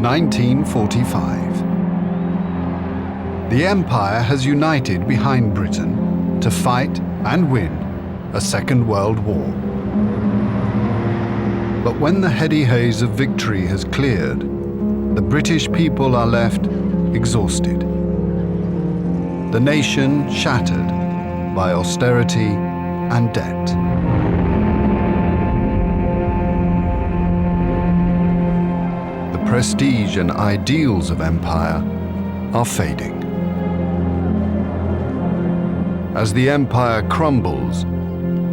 1945. The Empire has united behind Britain to fight and win a Second World War. But when the heady haze of victory has cleared, the British people are left exhausted. The nation shattered by austerity and debt. The prestige and ideals of empire are fading. As the empire crumbles,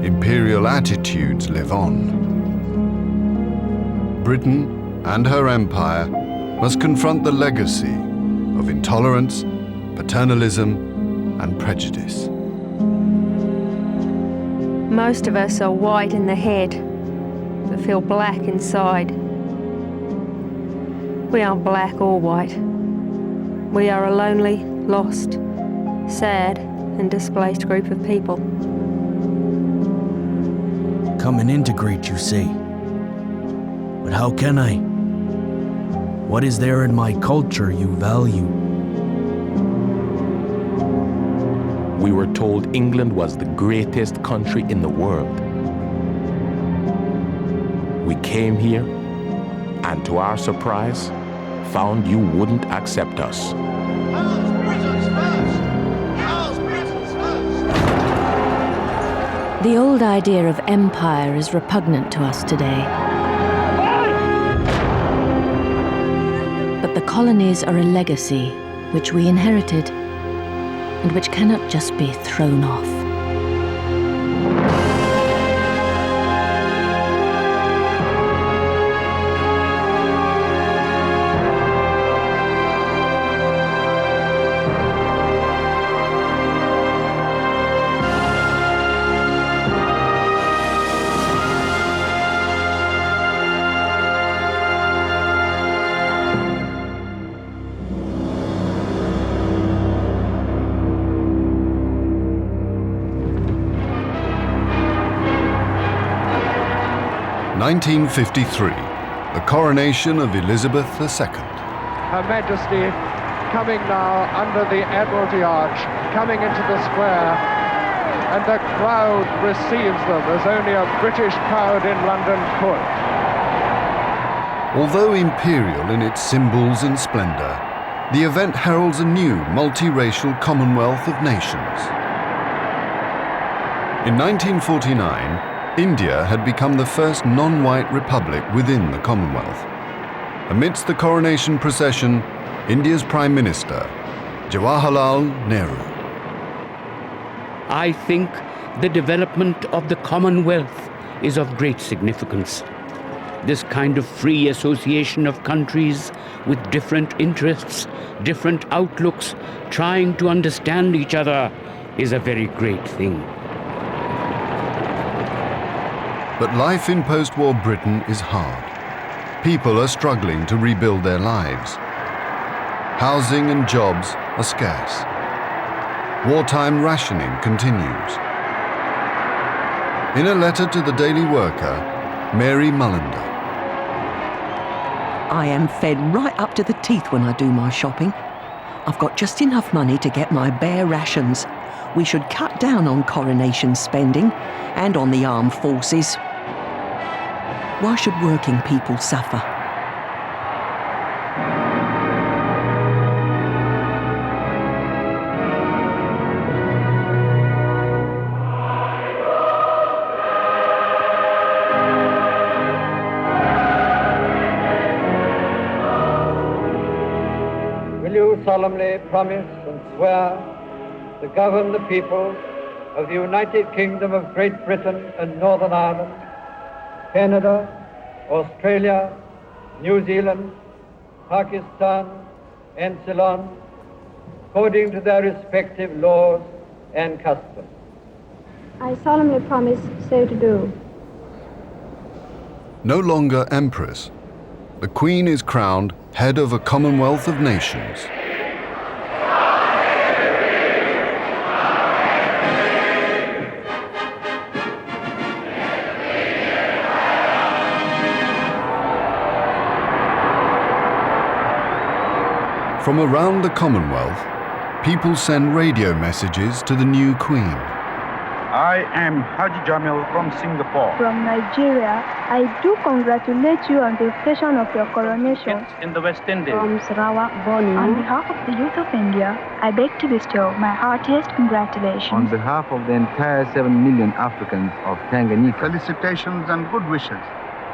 imperial attitudes live on. Britain and her empire must confront the legacy of intolerance, paternalism, and prejudice. Most of us are white in the head, but feel black inside. We aren't black or white. We are a lonely, lost, sad, and displaced group of people. Come and integrate, you say. But how can I? What is there in my culture you value? We were told England was the greatest country in the world. We came here, and to our surprise, found you wouldn't accept us. The old idea of empire is repugnant to us today. But the colonies are a legacy which we inherited and which cannot just be thrown off. In 1953, the coronation of Elizabeth II. Her Majesty coming now under the Admiralty Arch, coming into the square, and the crowd receives them as only a British crowd in London could. Although imperial in its symbols and splendor, the event heralds a new multiracial Commonwealth of Nations. In 1949, India had become the first non-white republic within the Commonwealth. Amidst the coronation procession, India's Prime Minister, Jawaharlal Nehru. I think the development of the Commonwealth is of great significance. This kind of free association of countries with different interests, different outlooks, trying to understand each other is a very great thing. But life in post-war Britain is hard. People are struggling to rebuild their lives. Housing and jobs are scarce. Wartime rationing continues. In a letter to the Daily Worker, Mary Mullender. I am fed right up to the teeth when I do my shopping. I've got just enough money to get my bare rations. We should cut down on coronation spending and on the armed forces. Why should working people suffer? Will you solemnly promise and swear to govern the people of the United Kingdom of Great Britain and Northern Ireland, Canada, Australia, New Zealand, Pakistan, and Ceylon, according to their respective laws and customs? I solemnly promise so to do. No longer Empress, the Queen is crowned head of a Commonwealth of Nations. From around the Commonwealth, people send radio messages to the new Queen. I am Haji Jamil from Singapore. From Nigeria, I do congratulate you on the occasion of your coronation. In the West Indies. From Sarawak, Borneo. On behalf of the youth of India, I beg to bestow my heartiest congratulations. On behalf of the entire 7 million Africans of Tanganyika. Felicitations and good wishes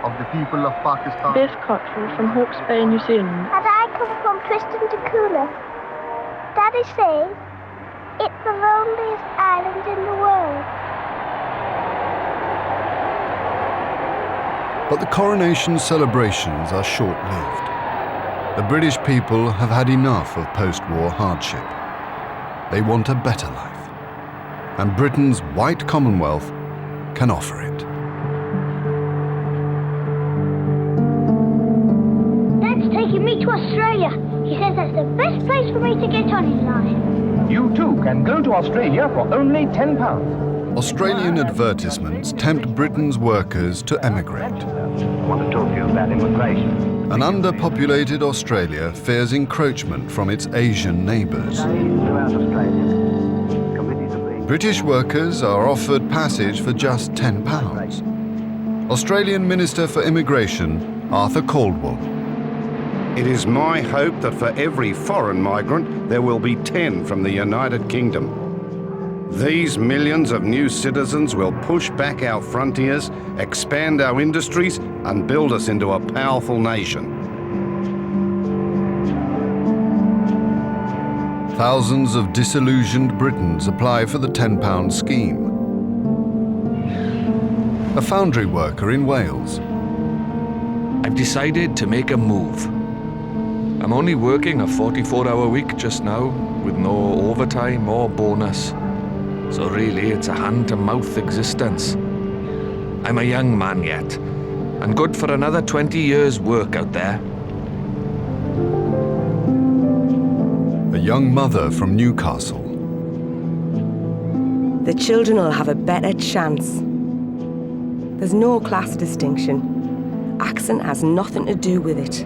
of the people of Pakistan. Biff Cottrell from Hawke's Bay, New Zealand. And I come from Tristan da Cunha. Daddy says it's the loneliest island in the world. But the coronation celebrations are short-lived. The British people have had enough of post-war hardship. They want a better life. And Britain's white Commonwealth can offer it. Dad's taking me to Australia. He says that's the best place for me to get on in life. You too can go to Australia for only £10. Australian advertisements tempt Britain's workers to emigrate. I want to talk to you about immigration. An underpopulated Australia fears encroachment from its Asian neighbours. British workers are offered passage for just £10. Australian Minister for Immigration, Arthur Caldwell. It is my hope that for every foreign migrant, there will be 10 from the United Kingdom. These millions of new citizens will push back our frontiers, expand our industries, and build us into a powerful nation. Thousands of disillusioned Britons apply for the £10 scheme. A foundry worker in Wales. I've decided to make a move. I'm only working a 44-hour week just now, with no overtime or bonus. So really, it's a hand-to-mouth existence. I'm a young man yet, and good for another 20 years' work out there. A young mother from Newcastle. The children will have a better chance. There's no class distinction. Accent has nothing to do with it.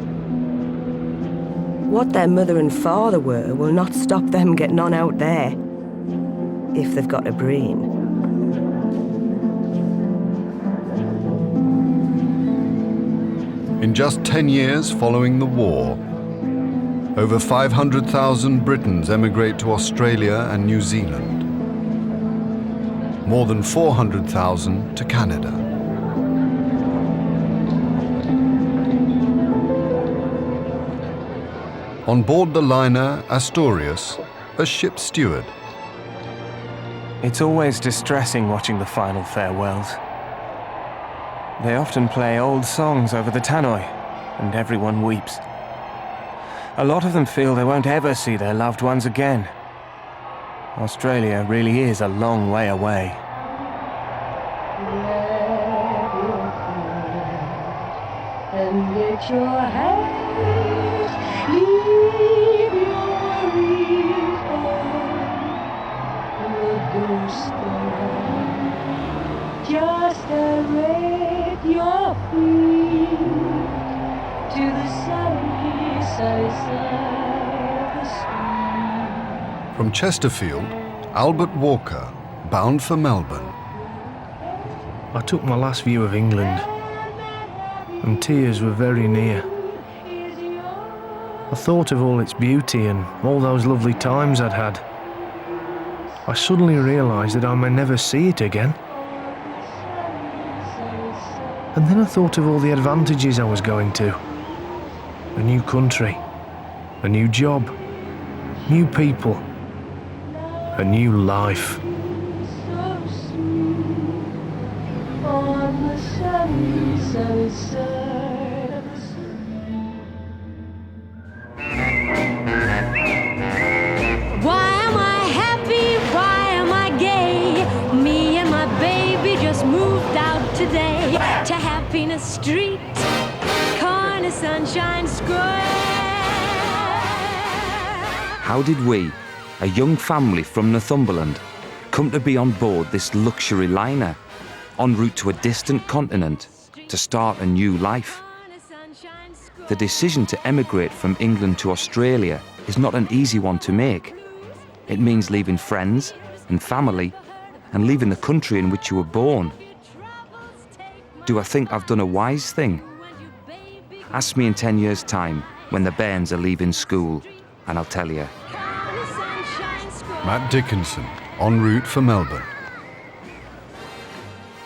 What their mother and father were will not stop them getting on out there. If they've got a brain. In just 10 years following the war, over 500,000 Britons emigrate to Australia and New Zealand. More than 400,000 to Canada. On board the liner Asturias, a ship steward. It's always distressing watching the final farewells. They often play old songs over the tannoy, and everyone weeps. A lot of them feel they won't ever see their loved ones again. Australia really is a long way away. And let your hands leave your just direct your feet to the sunny side of the stream. From Chesterfield, Albert Walker, bound for Melbourne. I took my last view of England, and tears were very near. I thought of all its beauty and all those lovely times I'd had. I suddenly realised that I may never see it again. And then I thought of all the advantages I was going to. A new country, a new job, new people, a new life. On the sunny side of the stream. Why am I happy? Why am I gay? Me and my baby just moved out today to Happiness Street, corner Sunshine Square. How did we, a young family from Northumberland, come to be on board this luxury liner, en route to a distant continent to start a new life? The decision to emigrate from England to Australia is not an easy one to make. It means leaving friends and family and leaving the country in which you were born. Do I think I've done a wise thing? Ask me in 10 years' time when the bairns are leaving school, and I'll tell you. Matt Dickinson, en route for Melbourne.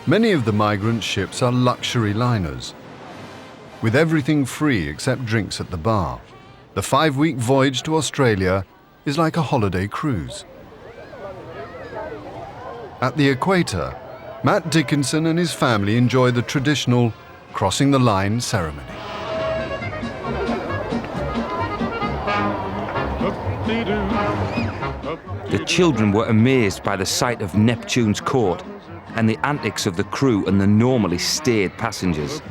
Many of the migrant ships are luxury liners, with everything free except drinks at the bar. The 5-week voyage to Australia is like a holiday cruise. At the equator, Matt Dickinson and his family enjoy the traditional crossing the line ceremony. The children were amazed by the sight of Neptune's court and the antics of the crew and the normally staid passengers.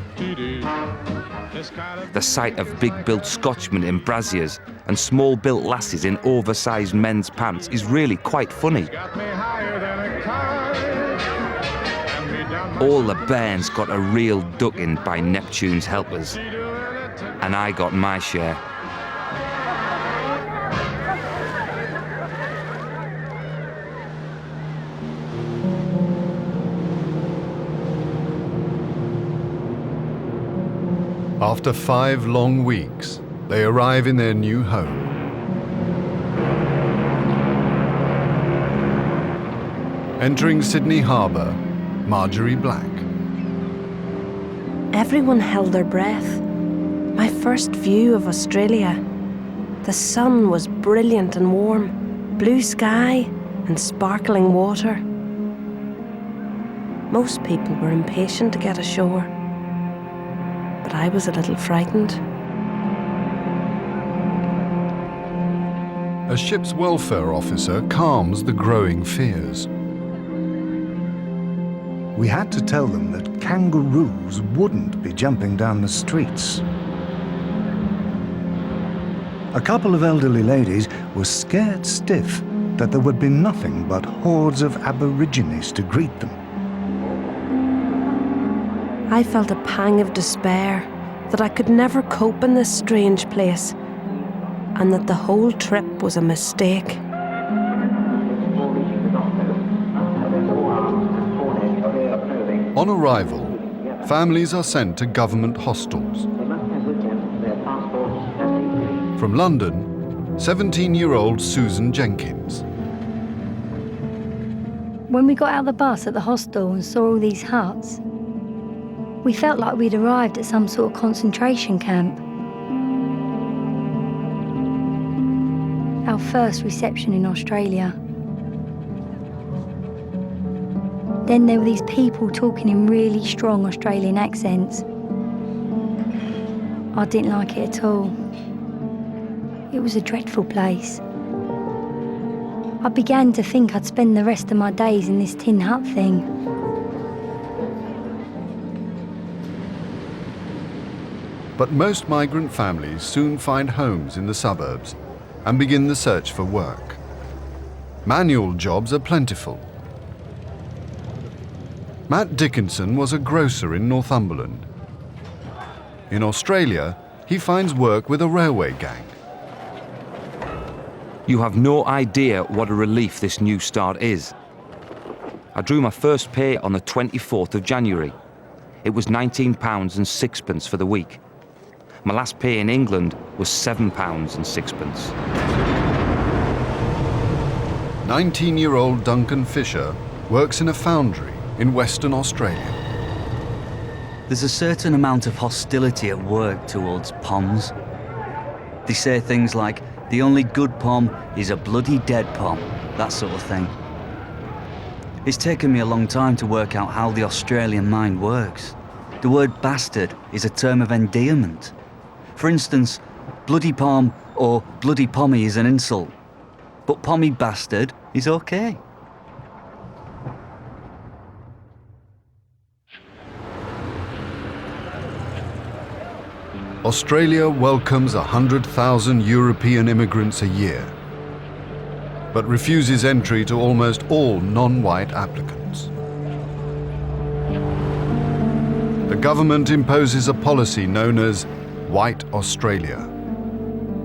The sight of big-built Scotchmen in brassiers and small-built lasses in oversized men's pants is really quite funny. All the bairns got a real ducking by Neptune's helpers, and I got my share. After 5 long weeks, they arrive in their new home. Entering Sydney Harbour, Marjorie Black. Everyone held their breath. My first view of Australia. The sun was brilliant and warm, blue sky and sparkling water. Most people were impatient to get ashore, but I was a little frightened. A ship's welfare officer calms the growing fears. We had to tell them that kangaroos wouldn't be jumping down the streets. A couple of elderly ladies were scared stiff that there would be nothing but hordes of Aborigines to greet them. I felt a pang of despair that I could never cope in this strange place, and that the whole trip was a mistake. On arrival, families are sent to government hostels. From London, 17-year-old Susan Jenkins. When we got out of the bus at the hostel and saw all these huts, we felt like we'd arrived at some sort of concentration camp. Our first reception in Australia. Then there were these people talking in really strong Australian accents. I didn't like it at all. It was a dreadful place. I began to think I'd spend the rest of my days in this tin hut thing. But most migrant families soon find homes in the suburbs and begin the search for work. Manual jobs are plentiful. Matt Dickinson was a grocer in Northumberland. In Australia, he finds work with a railway gang. You have no idea what a relief this new start is. I drew my first pay on the 24th of January. It was £19.06 for the week. My last pay in England was £7.06. 19-year-old Duncan Fisher works in a foundry in Western Australia. There's a certain amount of hostility at work towards POMs. They say things like, the only good POM is a bloody dead POM, that sort of thing. It's taken me a long time to work out how the Australian mind works. The word bastard is a term of endearment. For instance, bloody POM or bloody pommy is an insult, but pommy bastard is okay. Australia welcomes 100,000 European immigrants a year, but refuses entry to almost all non-white applicants. The government imposes a policy known as White Australia,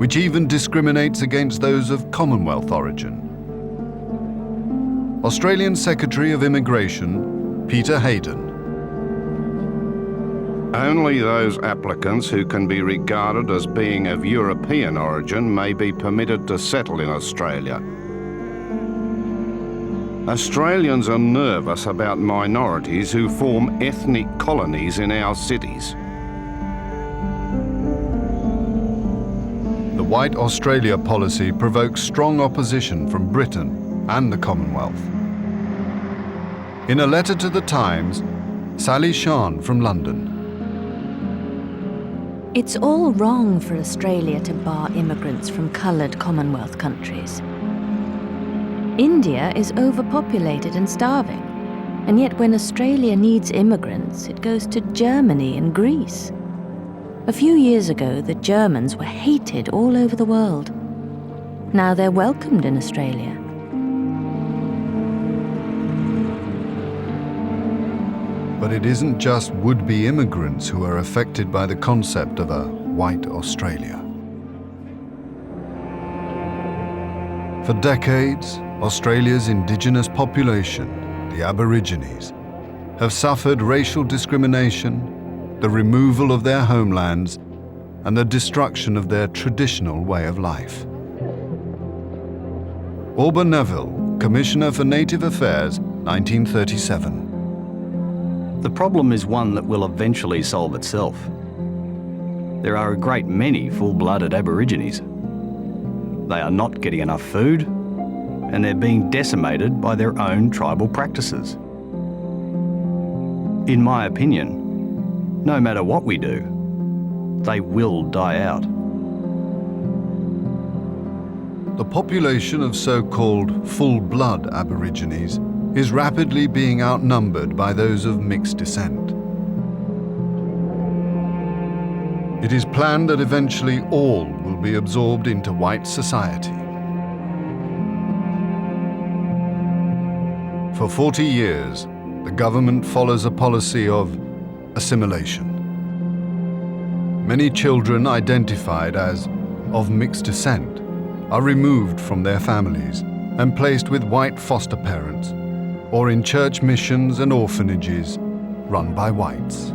which even discriminates against those of Commonwealth origin. Australian Secretary of Immigration, Peter Hayden. Only those applicants who can be regarded as being of European origin may be permitted to settle in Australia. Australians are nervous about minorities who form ethnic colonies in our cities. The White Australia policy provokes strong opposition from Britain and the Commonwealth. In a letter to the Times, Sally Shan from London. It's all wrong for Australia to bar immigrants from coloured Commonwealth countries. India is overpopulated and starving, and yet when Australia needs immigrants, it goes to Germany and Greece. A few years ago, the Germans were hated all over the world. Now they're welcomed in Australia. But it isn't just would-be immigrants who are affected by the concept of a white Australia. For decades, Australia's indigenous population, the Aborigines, have suffered racial discrimination, the removal of their homelands, and the destruction of their traditional way of life. Auburn Neville, Commissioner for Native Affairs, 1937. The problem is one that will eventually solve itself. There are a great many full-blooded Aborigines. They are not getting enough food, and they're being decimated by their own tribal practices. In my opinion, no matter what we do, they will die out. The population of so-called full-blood Aborigines is rapidly being outnumbered by those of mixed descent. It is planned that eventually all will be absorbed into white society. For 40 years, the government follows a policy of assimilation. Many children identified as of mixed descent are removed from their families and placed with white foster parents or in church missions and orphanages run by whites.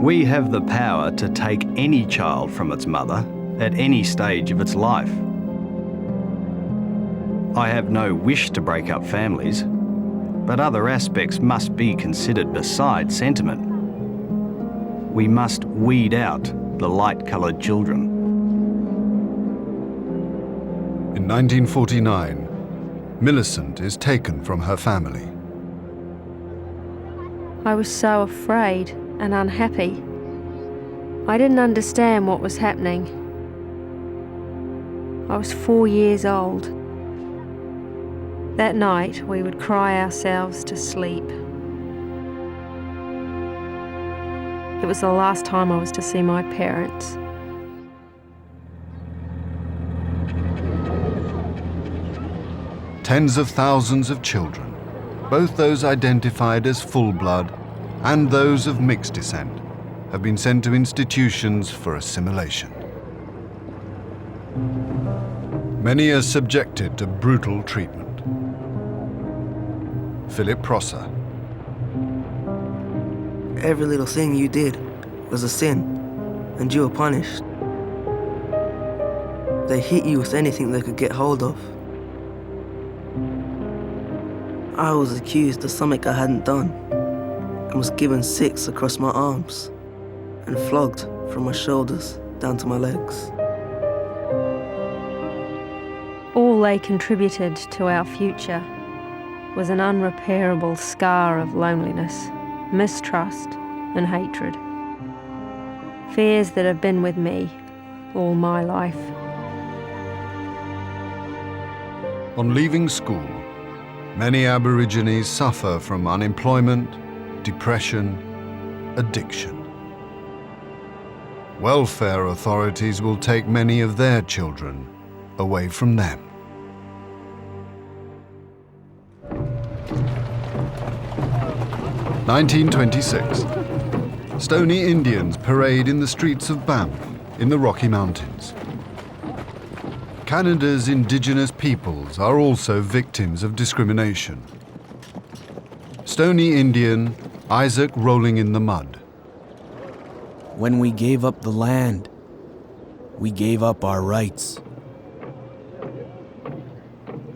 We have the power to take any child from its mother at any stage of its life. I have no wish to break up families, but other aspects must be considered beside sentiment. We must weed out the light-coloured children. In 1949, Millicent is taken from her family. I was so afraid and unhappy. I didn't understand what was happening. I was 4 years old. That night, we would cry ourselves to sleep. It was the last time I was to see my parents. Tens of thousands of children, both those identified as full-blood and those of mixed descent, have been sent to institutions for assimilation. Many are subjected to brutal treatment. Philip Prosser. Every little thing you did was a sin, and you were punished. They hit you with anything they could get hold of. I was accused of something I hadn't done, and was given 6 across my arms, and flogged from my shoulders down to my legs. All they contributed to our future was an unrepairable scar of loneliness, mistrust, and hatred. Fears that have been with me all my life. On leaving school, many Aborigines suffer from unemployment, depression, addiction. Welfare authorities will take many of their children away from them. (1926). Stony Indians parade in the streets of Banff, in the Rocky Mountains. Canada's Indigenous peoples are also victims of discrimination. Stony Indian Isaac Rolling in the Mud. When we gave up the land, we gave up our rights.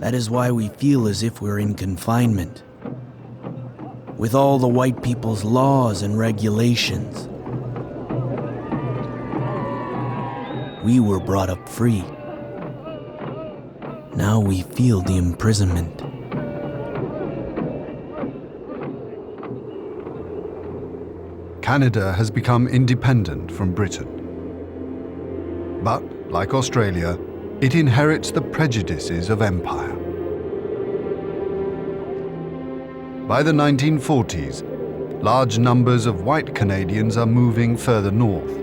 That is why we feel as if we're in confinement. With all the white people's laws and regulations. We were brought up free. Now we feel the imprisonment. Canada has become independent from Britain. But, like Australia, it inherits the prejudices of empire. By the 1940s, large numbers of white Canadians are moving further north.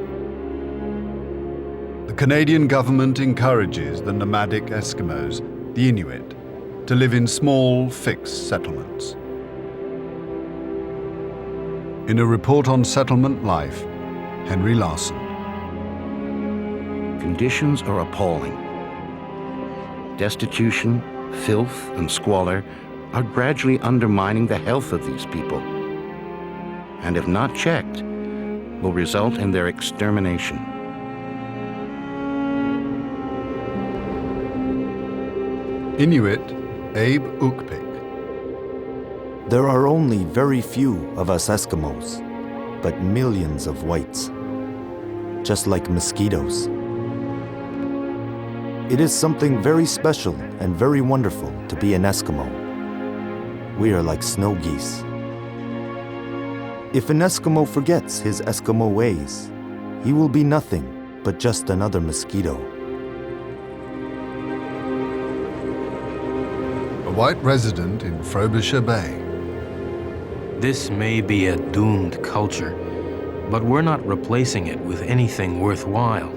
The Canadian government encourages the nomadic Eskimos, the Inuit, to live in small, fixed settlements. In a report on settlement life, Henry Larson. Conditions are appalling. Destitution, filth, and squalor are gradually undermining the health of these people, and if not checked, will result in their extermination. Inuit Abe Ukpik. There are only very few of us Eskimos, but millions of whites, just like mosquitoes. It is something very special and very wonderful to be an Eskimo. We are like snow geese. If an Eskimo forgets his Eskimo ways, he will be nothing but just another mosquito. A white resident in Frobisher Bay. This may be a doomed culture, but we're not replacing it with anything worthwhile.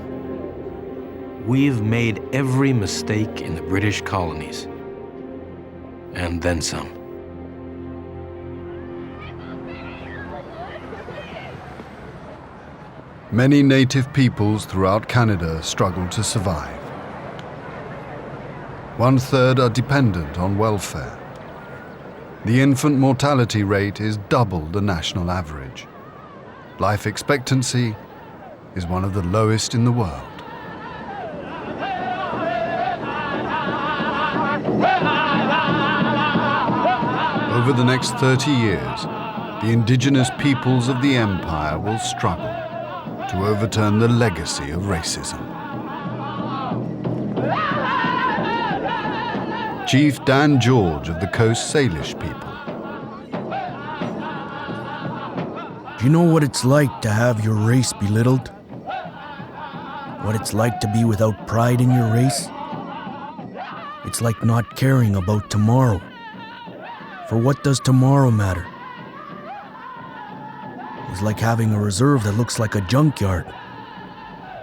We've made every mistake in the British colonies, and then some. Many native peoples throughout Canada struggle to survive. 1/3 are dependent on welfare. The infant mortality rate is double the national average. Life expectancy is one of the lowest in the world. Over the next 30 years, the indigenous peoples of the empire will struggle to overturn the legacy of racism. Chief Dan George of the Coast Salish people. Do you know what it's like to have your race belittled? What it's like to be without pride in your race? It's like not caring about tomorrow. For what does tomorrow matter? It's like having a reserve that looks like a junkyard,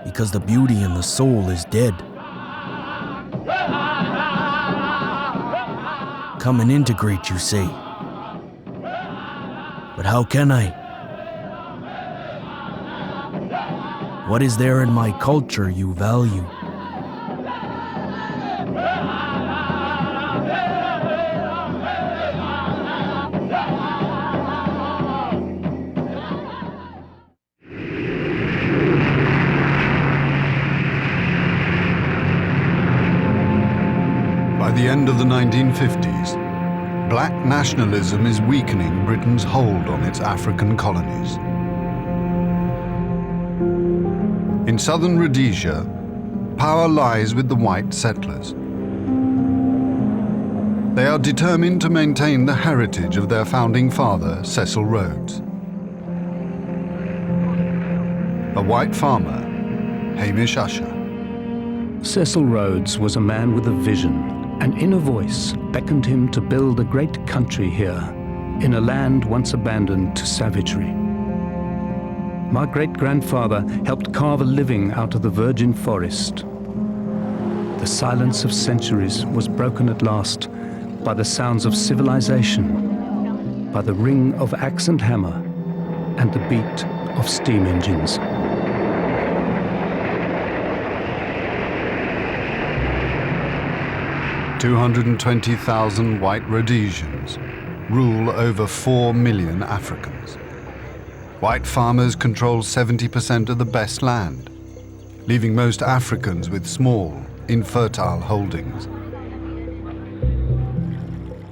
because the beauty in the soul is dead. Come and integrate, you say. But how can I? What is there in my culture you value? By the end of the 1950s, black nationalism is weakening Britain's hold on its African colonies. In southern Rhodesia, power lies with the white settlers. They are determined to maintain the heritage of their founding father, Cecil Rhodes. A white farmer, Hamish Usher. Cecil Rhodes was a man with a vision. An inner voice beckoned him to build a great country here, in a land once abandoned to savagery. My great-grandfather helped carve a living out of the virgin forest. The silence of centuries was broken at last by the sounds of civilization, by the ring of axe and hammer, and the beat of steam engines. 220,000 white Rhodesians rule over 4 million Africans. White farmers control 70% of the best land, leaving most Africans with small, infertile holdings.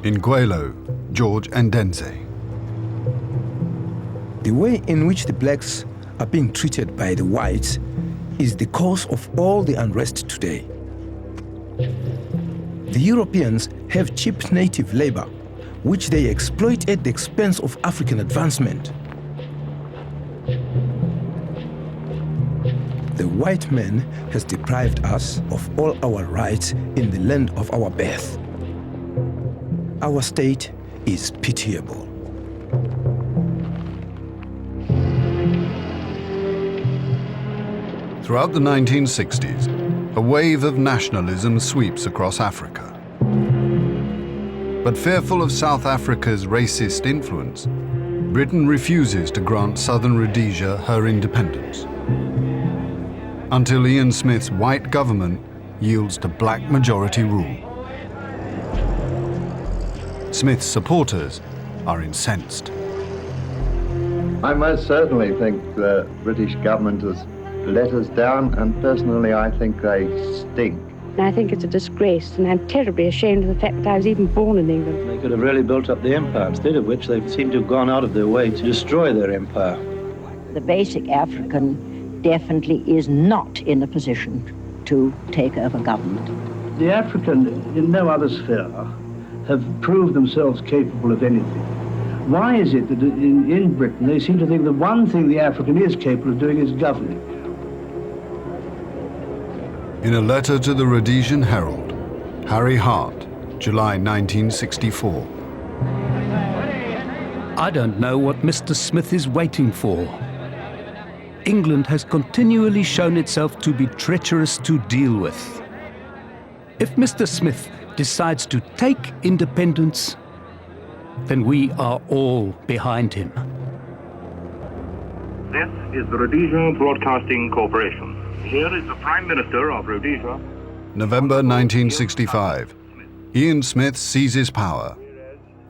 In Gwelo, George Ndenze. The way in which the blacks are being treated by the whites is the cause of all the unrest today. The Europeans have cheap native labor, which they exploit at the expense of African advancement. The white man has deprived us of all our rights in the land of our birth. Our state is pitiable. Throughout the 1960s, a wave of nationalism sweeps across Africa. But fearful of South Africa's racist influence, Britain refuses to grant Southern Rhodesia her independence, until Ian Smith's white government yields to black majority rule. Smith's supporters are incensed. I most certainly think the British government has let us down, and personally I think they stink. I think it's a disgrace, and I'm terribly ashamed of the fact that I was even born in England. They could have really built up the empire, instead of which they seem to have gone out of their way to destroy their empire. The basic African definitely is not in a position to take over government. The African, in no other sphere, have proved themselves capable of anything. Why is it that in Britain they seem to think the one thing the African is capable of doing is governing? In a letter to the Rhodesian Herald, Harry Hart, July 1964. I don't know what Mr. Smith is waiting for. England has continually shown itself to be treacherous to deal with. If Mr. Smith decides to take independence, then we are all behind him. This is the Rhodesia Broadcasting Corporation. Here is the Prime Minister of Rhodesia. November 1965. Ian Smith seizes power.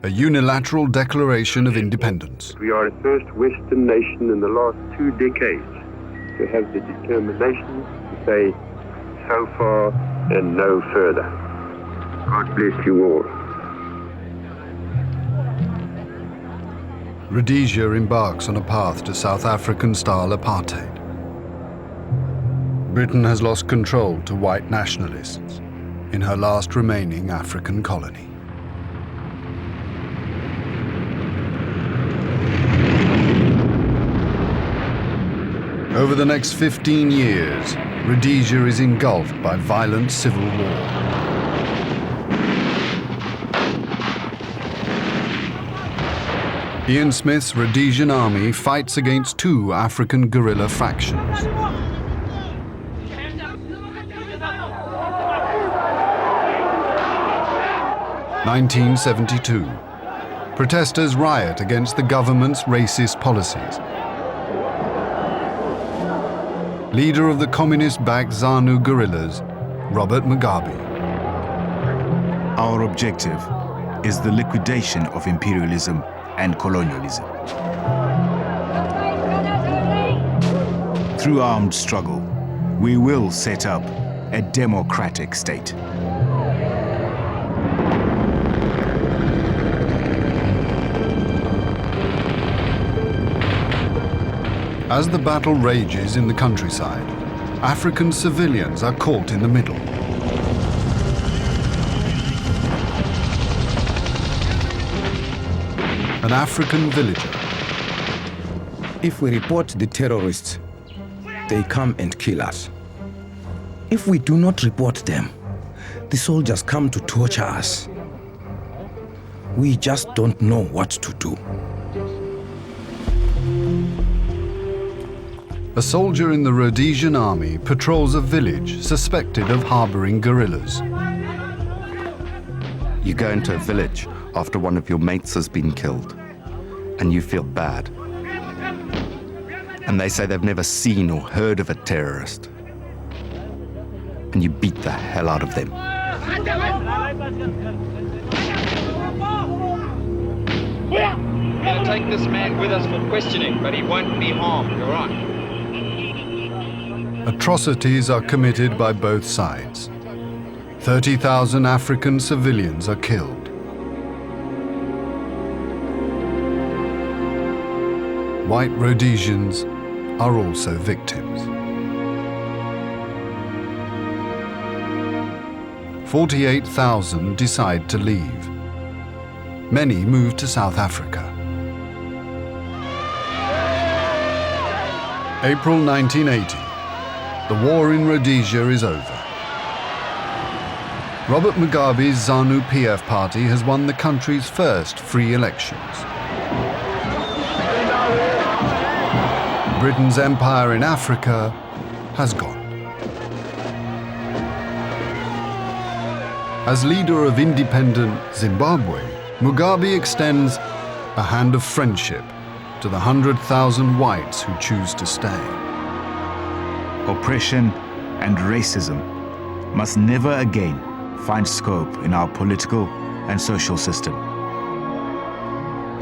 A unilateral declaration of independence. We are the first Western nation in the last 2 decades to have the determination to say so far and no further. God bless you all. Rhodesia embarks on a path to South African-style apartheid. Britain has lost control to white nationalists in her last remaining African colony. Over the next 15 years, Rhodesia is engulfed by violent civil war. Ian Smith's Rhodesian army fights against 2 African guerrilla factions. (1972). Protesters riot against the government's racist policies. Leader of the communist-backed ZANU guerrillas, Robert Mugabe. Our objective is the liquidation of imperialism and colonialism. Through armed struggle, we will set up a democratic state. As the battle rages in the countryside, African civilians are caught in the middle. An African villager. If we report the terrorists, they come and kill us. If we do not report them, the soldiers come to torture us. We just don't know what to do. A soldier in the Rhodesian army patrols a village suspected of harboring guerrillas. You go into a village after one of your mates has been killed, and you feel bad. And they say they've never seen or heard of a terrorist. And you beat the hell out of them. We're going to take this man with us for questioning, but he won't be harmed, all right? Atrocities are committed by both sides. 30,000 African civilians are killed. White Rhodesians are also victims. 48,000 decide to leave. Many move to South Africa. April 1980. The war in Rhodesia is over. Robert Mugabe's ZANU-PF party has won the country's first free elections. Britain's empire in Africa has gone. As leader of independent Zimbabwe, Mugabe extends a hand of friendship to the 100,000 whites who choose to stay. Oppression and racism must never again find scope in our political and social system.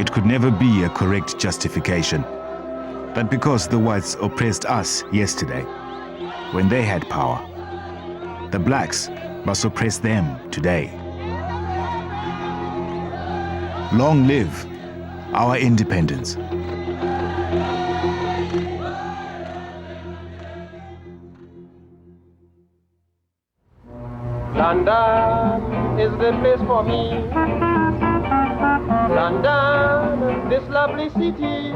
It could never be a correct justification that because the whites oppressed us yesterday, when they had power, the blacks must oppress them today. Long live our independence. London is the place for me. London, this lovely city.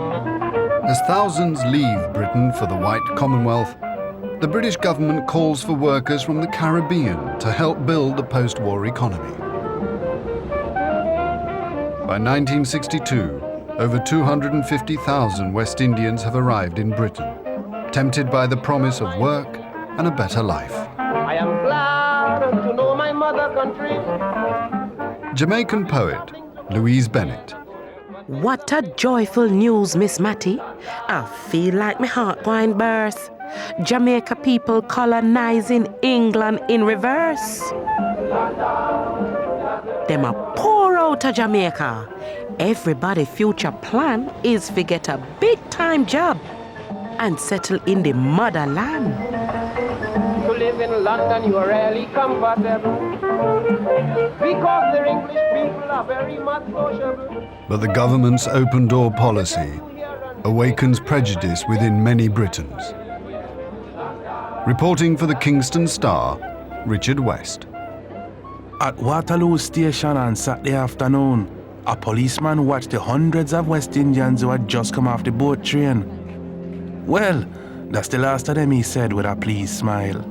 As thousands leave Britain for the white Commonwealth, the British government calls for workers from the Caribbean to help build the post-war economy. By 1962, over 250,000 West Indians have arrived in Britain, tempted by the promise of work and a better life. I am glad to know my mother country. Jamaican poet Louise Bennett. What a joyful news, Miss Matty. I feel like my heart going burst. Jamaica people colonizing England in reverse. Them a pour out of Jamaica. Everybody's future plan is to get a big-time job and settle in the motherland. To live in London, you are really comfortable, because the English people are very much sociable. But the government's open-door policy awakens prejudice within many Britons. Reporting for the Kingston Star, Richard West. At Waterloo Station on Saturday afternoon, a policeman watched the hundreds of West Indians who had just come off the boat train. Well, that's the last of them, he said with a pleased smile.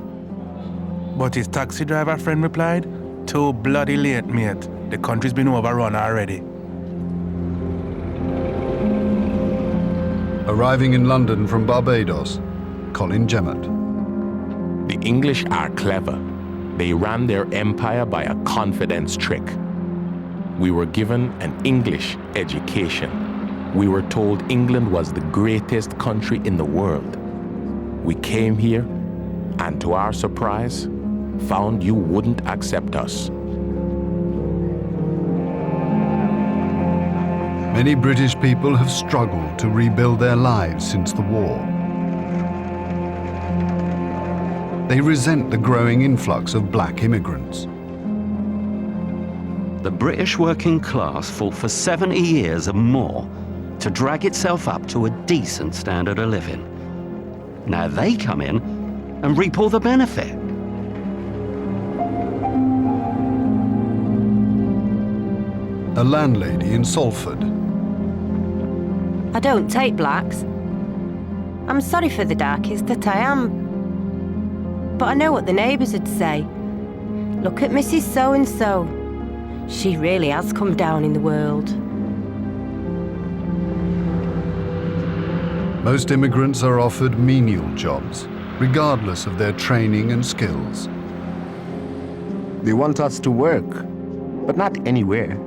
But his taxi driver friend replied, "Too bloody late, mate. The country's been overrun already." Arriving in London from Barbados, Colin Jemmett. The English are clever. They ran their empire by a confidence trick. We were given an English education. We were told England was the greatest country in the world. We came here, and to our surprise, found you wouldn't accept us. Many British people have struggled to rebuild their lives since the war. They resent the growing influx of black immigrants. The British working class fought for 70 years and more to drag itself up to a decent standard of living. Now they come in and reap all the benefit. A landlady in Salford. I don't take blacks. I'm sorry for the darkies that I am, but I know what the neighbours would say. Look at Mrs. So-and-so. She really has come down in the world. Most immigrants are offered menial jobs, regardless of their training and skills. They want us to work, but not anywhere.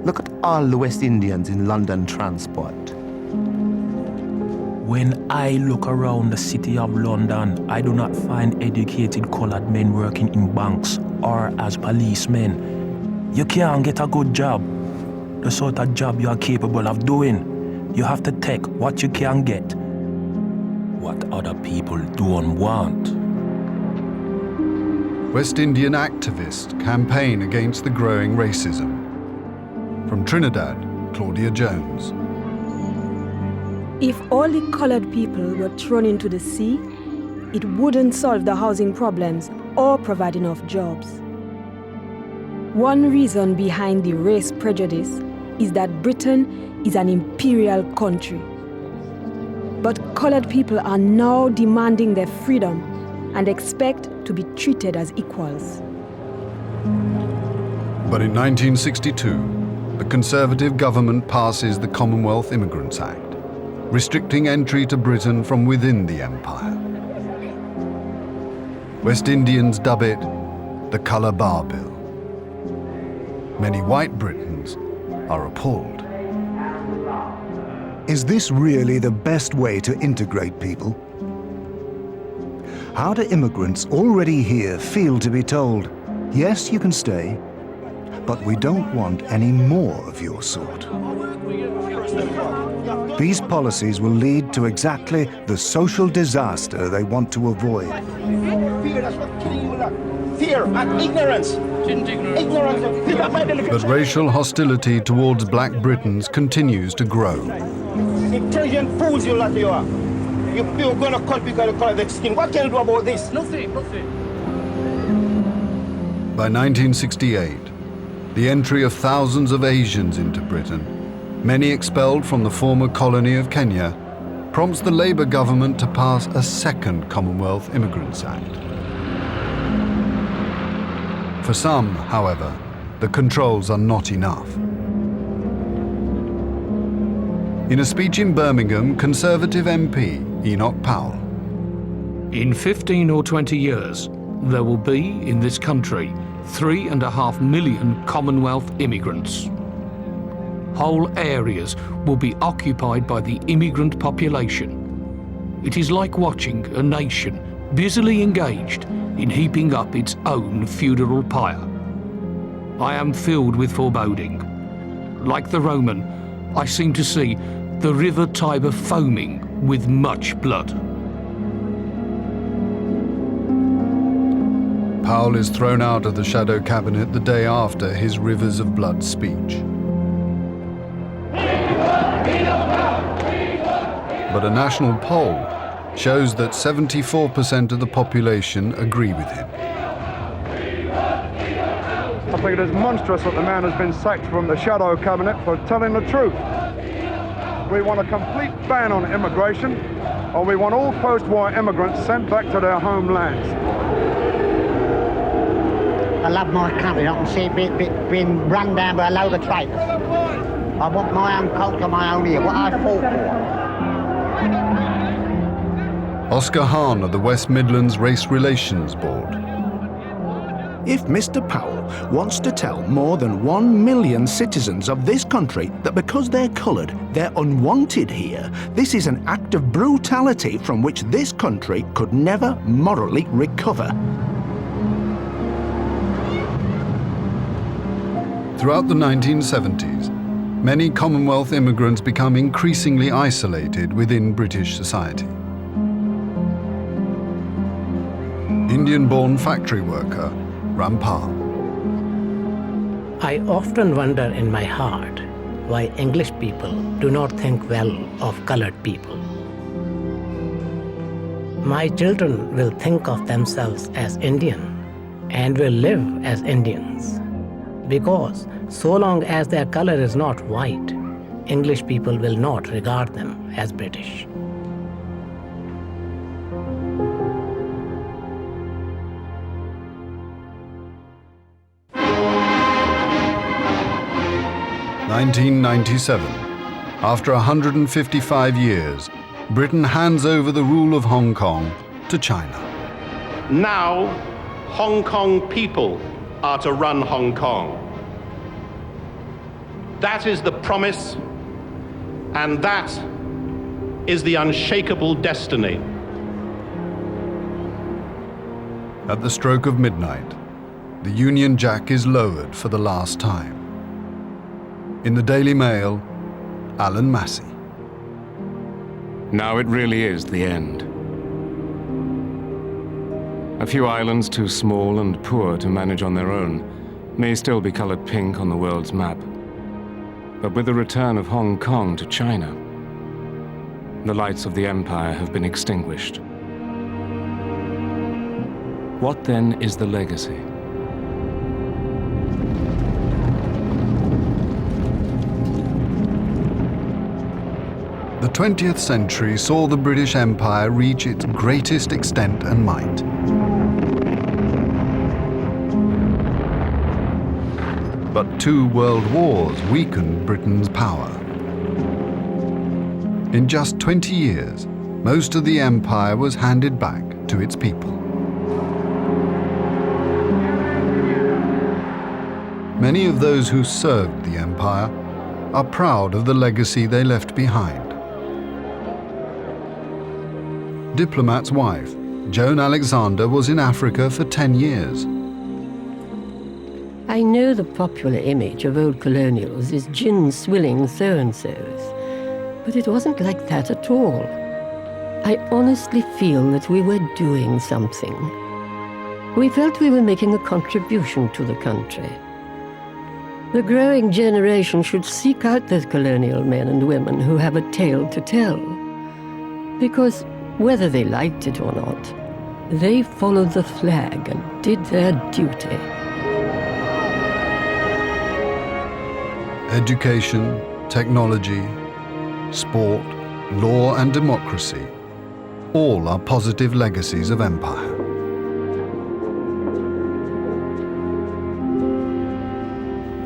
Look at all the West Indians in London transport. When I look around the city of London, I do not find educated colored men working in banks or as policemen. You can't get a good job. The sort of job you are capable of doing. You have to take what you can get. What other people don't want. West Indian activists campaign against the growing racism. From Trinidad, Claudia Jones. If all the colored people were thrown into the sea, it wouldn't solve the housing problems or provide enough jobs. One reason behind the race prejudice is that Britain is an imperial country. But colored people are now demanding their freedom and expect to be treated as equals. But in 1962, the Conservative government passes the Commonwealth Immigrants Act, restricting entry to Britain from within the empire. West Indians dub it the Colour Bar Bill. Many white Britons are appalled. Is this really the best way to integrate people? How do immigrants already here feel to be told, yes, you can stay, but we don't want any more of your sort? These policies will lead to exactly the social disaster they want to avoid. Fear and ignorance. But racial hostility towards black Britons continues to grow. Intelligent fools you lot you are. You're going to cut because of the color of their skin. What can you do about this? Nothing. By 1968, the entry of thousands of Asians into Britain, many expelled from the former colony of Kenya, prompts the Labour government to pass a second Commonwealth Immigrants Act. For some, however, the controls are not enough. In a speech in Birmingham, Conservative MP Enoch Powell. In 15 or 20 years, there will be, in this country, 3.5 million Commonwealth immigrants. Whole areas will be occupied by the immigrant population. It is like watching a nation busily engaged in heaping up its own funeral pyre. I am filled with foreboding. Like the Roman, I seem to see the river Tiber foaming with much blood. Powell is thrown out of the shadow cabinet the day after his Rivers of Blood speech. But a national poll shows that 74% of the population agree with him. I think it is monstrous that the man has been sacked from the shadow cabinet for telling the truth. We want a complete ban on immigration, or we want all post-war immigrants sent back to their homelands. I love my country. I can see it being run down by a load of traitors. I want my own culture, my own ear, what I fought for. Oscar Hahn of the West Midlands Race Relations Board. If Mr. Powell wants to tell more than 1 million citizens of this country that because they're coloured, they're unwanted here, this is an act of brutality from which this country could never morally recover. Throughout the 1970s, many Commonwealth immigrants become increasingly isolated within British society. Indian-born factory worker Rampal. I often wonder in my heart why English people do not think well of colored people. My children will think of themselves as Indian and will live as Indians because so long as their color is not white, English people will not regard them as British. In 1997, after 155 years, Britain hands over the rule of Hong Kong to China. Now, Hong Kong people are to run Hong Kong. That is the promise, and that is the unshakable destiny. At the stroke of midnight, the Union Jack is lowered for the last time. In the Daily Mail, Alan Massey. Now it really is the end. A few islands too small and poor to manage on their own may still be colored pink on the world's map. But with the return of Hong Kong to China, the lights of the empire have been extinguished. What then is the legacy? The 20th century saw the British Empire reach its greatest extent and might. But 2 world wars weakened Britain's power. In just 20 years, most of the empire was handed back to its people. Many of those who served the empire are proud of the legacy they left behind. Diplomat's wife, Joan Alexander, was in Africa for 10 years. I know the popular image of old colonials is gin-swilling so-and-sos, but it wasn't like that at all. I honestly feel that we were doing something. We felt we were making a contribution to the country. The growing generation should seek out those colonial men and women who have a tale to tell, because whether they liked it or not, they followed the flag and did their duty. Education, technology, sport, law and democracy, all are positive legacies of empire.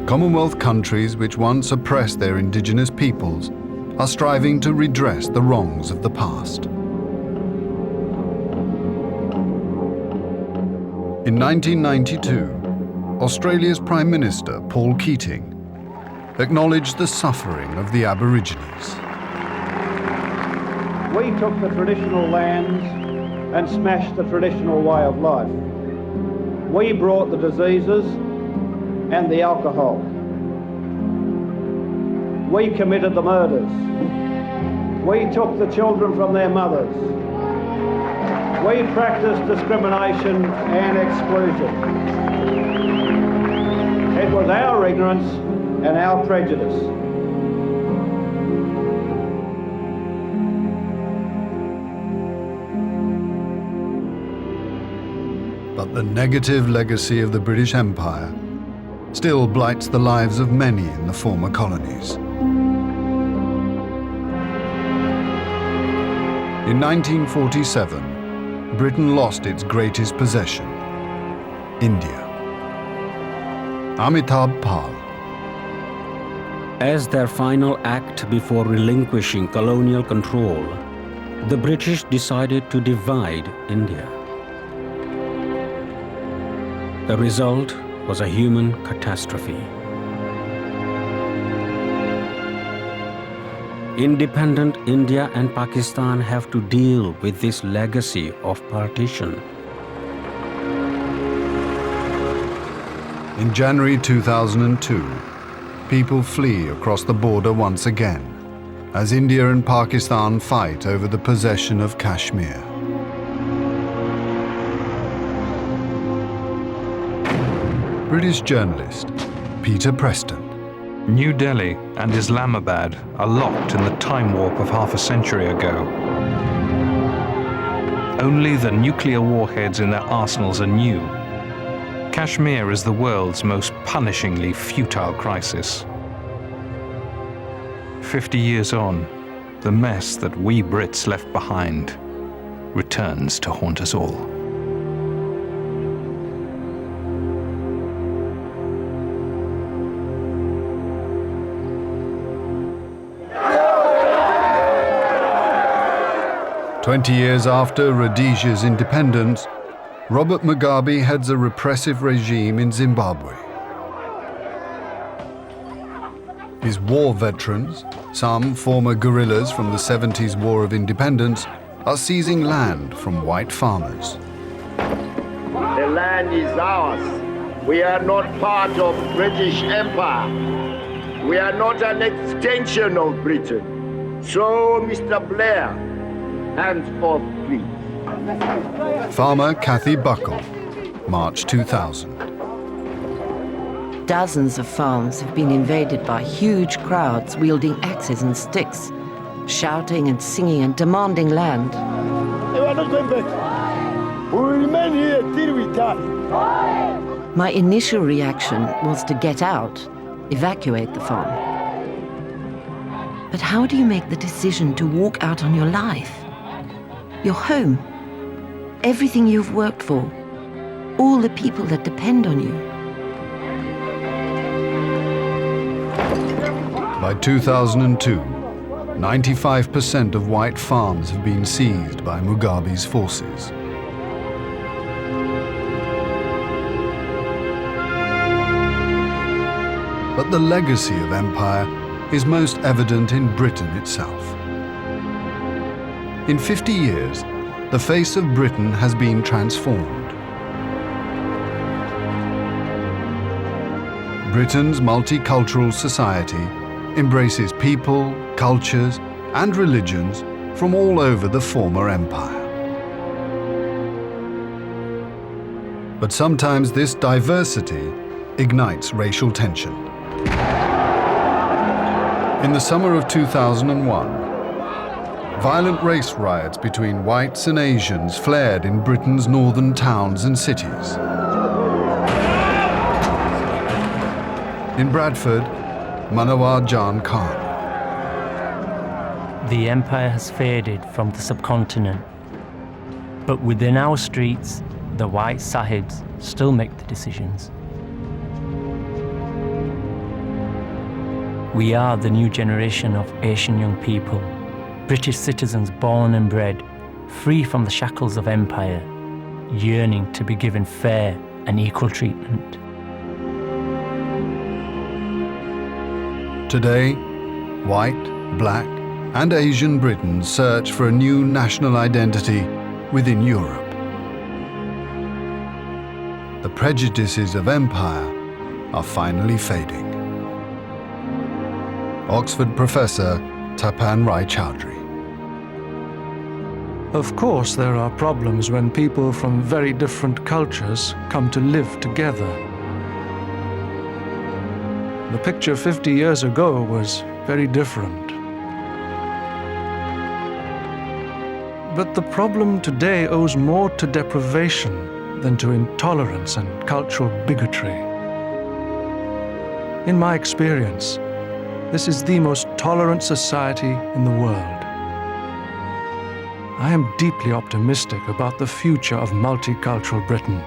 Commonwealth countries which once oppressed their indigenous peoples are striving to redress the wrongs of the past. In 1992, Australia's Prime Minister, Paul Keating, acknowledged the suffering of the Aborigines. We took the traditional lands and smashed the traditional way of life. We brought the diseases and the alcohol. We committed the murders. We took the children from their mothers. We practiced discrimination and exclusion. It was our ignorance and our prejudice. But the negative legacy of the British Empire still blights the lives of many in the former colonies. In 1947, Britain lost its greatest possession, India. Amitabh Pal. As their final act before relinquishing colonial control, the British decided to divide India. The result was a human catastrophe. Independent India and Pakistan have to deal with this legacy of partition. In January 2002, people flee across the border once again, as India and Pakistan fight over the possession of Kashmir. British journalist Peter Preston. New Delhi and Islamabad are locked in the time warp of half a century ago. Only the nuclear warheads in their arsenals are new. Kashmir is the world's most punishingly futile crisis. 50 years on, the mess that we Brits left behind returns to haunt us all. "20 years after Rhodesia's independence, Robert Mugabe heads a repressive regime in Zimbabwe. His war veterans, some former guerrillas from the 70s War of Independence, are seizing land from white farmers. The land is ours. We are not part of British Empire. We are not an extension of Britain. So, Mr. Blair, hands off, please. Farmer Kathy Buckle, March 2000. Dozens of farms have been invaded by huge crowds wielding axes and sticks, shouting and singing and demanding land. We are not going back. We will remain here till we die. My initial reaction was to get out, evacuate the farm. But how do you make the decision to walk out on your life? Your home, everything you've worked for, all the people that depend on you. By 2002, 95% of white farms have been seized by Mugabe's forces. But the legacy of empire is most evident in Britain itself. In 50 years, the face of Britain has been transformed. Britain's multicultural society embraces people, cultures, and religions from all over the former empire. But sometimes this diversity ignites racial tension. In the summer of 2001, violent race riots between whites and Asians flared in Britain's northern towns and cities. In Bradford, Manawar Jan Khan. The empire has faded from the subcontinent, but within our streets, the white Sahibs still make the decisions. We are the new generation of Asian young people, British citizens born and bred, free from the shackles of empire, yearning to be given fair and equal treatment. Today, white, black, and Asian Britons search for a new national identity within Europe. The prejudices of empire are finally fading. Oxford professor Tapan Rai Chowdhury. Of course, there are problems when people from very different cultures come to live together. The picture 50 years ago was very different. But the problem today owes more to deprivation than to intolerance and cultural bigotry. In my experience, this is the most tolerant society in the world. I am deeply optimistic about the future of multicultural Britain.